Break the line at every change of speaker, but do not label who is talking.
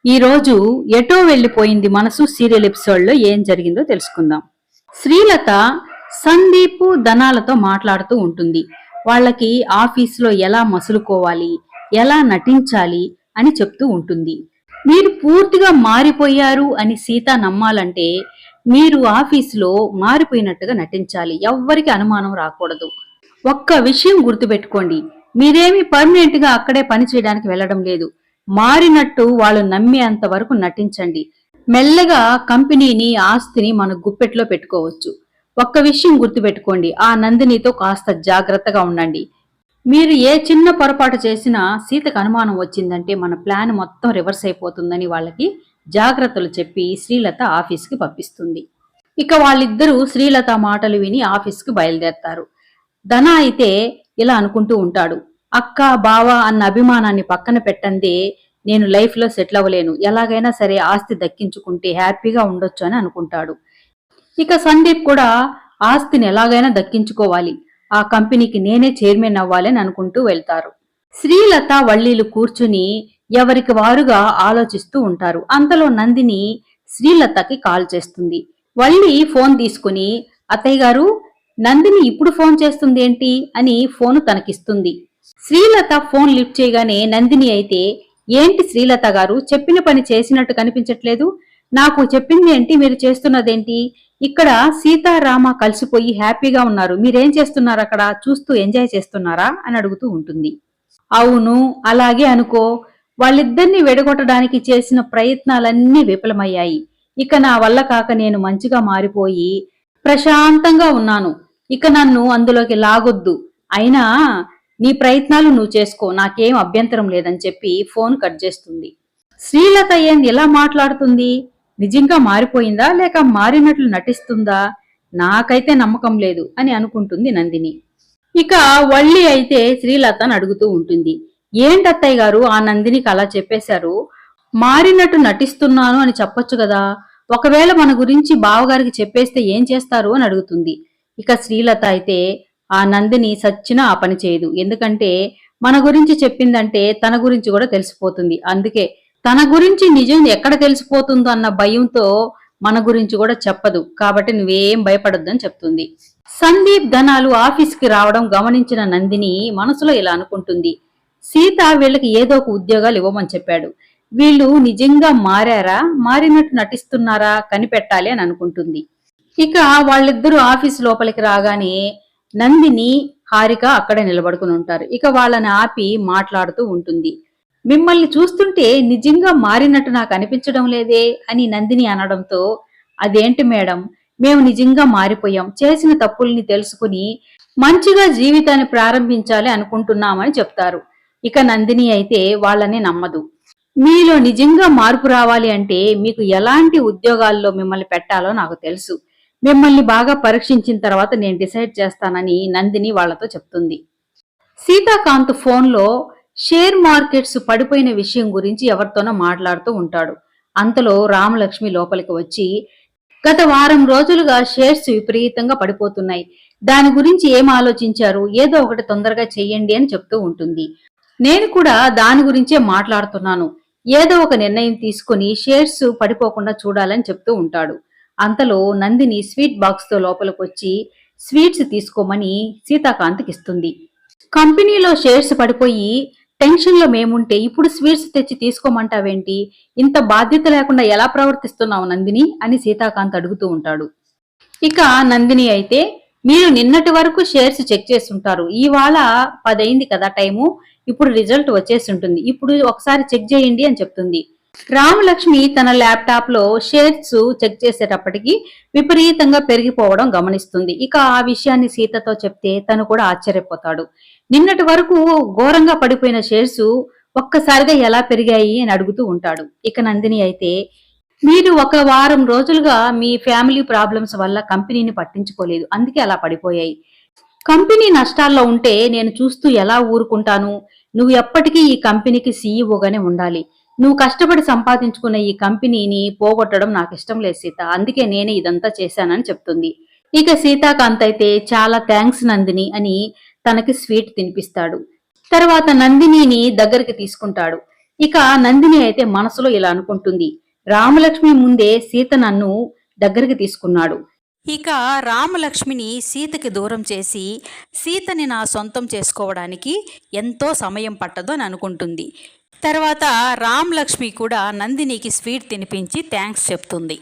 ఈ రోజు ఎటో వెళ్లిపోయింది మనసు సీరియల్ ఎపిసోడ్ లో ఏం జరిగిందో తెలుసుకుందాం. శ్రీలత సందీప్ ధనాలతో మాట్లాడుతూ ఉంటుంది. వాళ్ళకి ఆఫీసులో ఎలా మసులుకోవాలి, ఎలా నటించాలి అని చెప్తూ ఉంటుంది. మీరు పూర్తిగా మారిపోయారు అని సీత నమ్మాలంటే మీరు ఆఫీసులో మారిపోయినట్టుగా నటించాలి. ఎవ్వరికి అనుమానం రాకూడదు. ఒక్క విషయం గుర్తుపెట్టుకోండి, మీరేమి పర్మనెంట్ గా అక్కడే పని చేయడానికి వెళ్లడం లేదు. మారినట్టు వాళ్ళు నమ్మేంత వరకు నటించండి. మెల్లగా కంపెనీని, ఆస్తిని మన గుప్పెట్లో పెట్టుకోవచ్చు. ఒక్క విషయం గుర్తుపెట్టుకోండి, ఆ నందినితో కాస్త జాగ్రత్తగా ఉండండి. మీరు ఏ చిన్న పొరపాటు చేసినా సీతకు అనుమానం వచ్చిందంటే మన ప్లాన్ మొత్తం రివర్స్ అయిపోతుందని వాళ్ళకి జాగ్రత్తలు చెప్పి శ్రీలత ఆఫీస్కి పంపిస్తుంది. ఇక వాళ్ళిద్దరూ శ్రీలత మాటలు విని ఆఫీస్కి బయలుదేరతారు. ధన అయితే ఇలా అనుకుంటూ ఉంటాడు, అక్క బావ అన్న అభిమానాన్ని పక్కన పెట్టందే నేను లైఫ్ లో సెటిల్ అవ్వలేను, ఎలాగైనా సరే ఆస్తి దక్కించుకుంటే హ్యాపీగా ఉండొచ్చు అని అనుకుంటాడు. ఇక సందీప్ కూడా ఆస్తిని ఎలాగైనా దక్కించుకోవాలి, ఆ కంపెనీకి నేనే చైర్మన్ అవ్వాలని అనుకుంటూ వెళ్తారు. శ్రీలత వల్లీలు కూర్చుని ఎవరికి వారుగా ఆలోచిస్తూ ఉంటారు. అంతలో నందిని శ్రీలతకి కాల్ చేస్తుంది. వల్లి ఫోన్ తీసుకుని, అత్తయ్య గారు, నందిని ఇప్పుడు ఫోన్ చేస్తుంది ఏంటి అని ఫోను తనకిస్తుంది. శ్రీలత ఫోన్ లిఫ్ట్ చేయగానే నందిని అయితే, ఏంటి శ్రీలత గారు, చెప్పిన పని చేసినట్టు కనిపించట్లేదు, నాకు చెప్పింది ఏంటి, మీరు చేస్తున్నదేంటి, ఇక్కడ సీతారామ కలిసిపోయి హ్యాపీగా ఉన్నారు, మీరేం చేస్తున్నారు అక్కడ, చూస్తూ ఎంజాయ్ చేస్తున్నారా అని అడుగుతూ ఉంటుంది. అవును, అలాగే అనుకో, వాళ్ళిద్దరిని వెడగొట్టడానికి చేసిన ప్రయత్నాలన్నీ విఫలమయ్యాయి. ఇక నా వల్ల కాక నేను మంచిగా మారిపోయి ప్రశాంతంగా ఉన్నాను. ఇక నన్ను అందులోకి లాగొద్దు. అయినా నీ ప్రయత్నాలు నువ్వు చేసుకో, నాకేం అభ్యంతరం లేదని చెప్పి ఫోన్ కట్ చేస్తుంది. శ్రీలత ఏంది ఎలా మాట్లాడుతుంది, నిజంగా మారిపోయిందా లేక మారినట్లు నటిస్తుందా, నాకైతే నమ్మకం లేదు అని అనుకుంటుంది నందిని. ఇక వల్లి అయితే శ్రీలతను అడుగుతూ ఉంటుంది, ఏంటత్తయ్య గారు ఆ నందినికి అలా చెప్పేశారు, మారినట్టు నటిస్తున్నాను అని చెప్పొచ్చు కదా, ఒకవేళ మన గురించి బావగారికి చెప్పేస్తే ఏం చేస్తారు అని అడుగుతుంది. ఇక శ్రీలత అయితే, ఆ నందిని సచ్చినా ఆ పని చేయదు, ఎందుకంటే మన గురించి చెప్పిందంటే తన గురించి కూడా తెలిసిపోతుంది, అందుకే తన గురించి నిజం ఎక్కడ తెలిసిపోతుందో అన్న భయంతో మన గురించి కూడా చెప్పదు, కాబట్టి నువ్వేం భయపడొద్దని చెప్తుంది. సందీప్ ధనాలు ఆఫీస్కి రావడం గమనించిన నందిని మనసులో ఇలా అనుకుంటుంది, సీత వీళ్ళకి ఏదో ఒక ఉద్యోగాలు ఇవ్వమని చెప్పాడు, వీళ్ళు నిజంగా మారారా, మారినట్టు నటిస్తున్నారా కనిపెట్టాలి అని అనుకుంటుంది. ఇక వాళ్ళిద్దరూ ఆఫీస్ లోపలికి రాగానే నందిని, హారిక అక్కడే నిలబడుకుని ఉంటారు. ఇక వాళ్ళని ఆపి మాట్లాడుతూ ఉంటుంది. మిమ్మల్ని చూస్తుంటే నిజంగా మారినట్టు నాకు అనిపించడం లేదే అని నందిని అనడంతో, అదేంటి మేడం, మేము నిజంగా మారిపోయాం, చేసిన తప్పుల్ని తెలుసుకుని మంచిగా జీవితాన్ని ప్రారంభించాలి అనుకుంటున్నామని చెప్తారు. ఇక నందిని అయితే వాళ్ళని నమ్మదు. మీలో నిజంగా మార్పు రావాలి అంటే మీకు ఎలాంటి ఉద్యోగాల్లో మిమ్మల్ని పెట్టాలో నాకు తెలుసు, మిమ్మల్ని బాగా పరీక్షించిన తర్వాత నేను డిసైడ్ చేస్తానని నందిని వాళ్లతో చెప్తుంది. సీతాకాంత్ ఫోన్లో షేర్ మార్కెట్స్ పడిపోయిన విషయం గురించి ఎవరితోనో మాట్లాడుతూ ఉంటాడు. అంతలో రామలక్ష్మి లోపలికి వచ్చి, గత వారం రోజులుగా షేర్స్ విపరీతంగా పడిపోతున్నాయి, దాని గురించి ఏం ఆలోచించారు, ఏదో ఒకటి తొందరగా చెయ్యండి అని చెప్తూ ఉంటుంది. నేను కూడా దాని గురించే మాట్లాడుతున్నాను, ఏదో ఒక నిర్ణయం తీసుకుని షేర్స్ పడిపోకుండా చూడాలని చెప్తూ ఉంటాడు. అంతలో నందిని స్వీట్ బాక్స్ తో లోపలికొచ్చి స్వీట్స్ తీసుకోమని సీతాకాంత్కి ఇస్తుంది. కంపెనీలో షేర్స్ పడిపోయి టెన్షన్ లో మేముంటే ఇప్పుడు స్వీట్స్ తెచ్చి తీసుకోమంటావేంటి, ఇంత బాధ్యత లేకుండా ఎలా ప్రవర్తిస్తున్నావు నందిని అని సీతాకాంత్ అడుగుతూ ఉంటాడు. ఇక నందిని అయితే, మీరు నిన్నటి వరకు షేర్స్ చెక్ చేస్తుంటారు, ఇవాళ 10 అయింది కదా టైము, ఇప్పుడు రిజల్ట్ వచ్చేసి ఉంటుంది, ఇప్పుడు ఒకసారి చెక్ చేయండి అని చెప్తుంది. రామలక్ష్మి తన ల్యాప్టాప్ లో షేర్స్ చెక్ చేసేటప్పటికి విపరీతంగా పెరిగిపోవడం గమనిస్తుంది. ఇక ఆ విషయాన్ని సీతతో చెప్తే తను కూడా ఆశ్చర్యపోతాడు. నిన్నటి వరకు ఘోరంగా పడిపోయిన షేర్స్ ఒక్కసారిగా ఎలా పెరిగాయి అని అడుగుతూ ఉంటాడు. ఇక నందిని అయితే, మీరు ఒక వారం రోజులుగా మీ ఫ్యామిలీ ప్రాబ్లమ్స్ వల్ల కంపెనీని పట్టించుకోలేదు, అందుకే అలా పడిపోయాయి, కంపెనీ నష్టాల్లో ఉంటే నేను చూస్తూ ఎలా ఊరుకుంటాను, నువ్వు ఎప్పటికీ ఈ కంపెనీకి సీఈఓగానే ఉండాలి, నువ్వు కష్టపడి సంపాదించుకున్న ఈ కంపెనీని పోగొట్టడం నాకు ఇష్టం లేదు సీత, అందుకే నేనే ఇదంతా చేశానని చెప్తుంది. ఇక సీతాకాంత్ అయితే, చాలా థ్యాంక్స్ నందిని అని తనకి స్వీట్ తినిపిస్తాడు. తర్వాత నందినిని దగ్గరికి తీసుకుంటాడు. ఇక నందిని అయితే మనసులో ఇలా అనుకుంటుంది, రామలక్ష్మి ముందే సీత నన్ను దగ్గరికి తీసుకున్నాడు.
ఇక రామలక్ష్మిని సీతకి దూరం చేసి సీతని నా సొంతం చేసుకోవడానికి ఎంతో సమయం పట్టదు అని అనుకుంటుంది. తర్వాత రామలక్ష్మి కూడా నందినికి స్వీట్ తినిపించి థ్యాంక్స్ చెప్తుంది.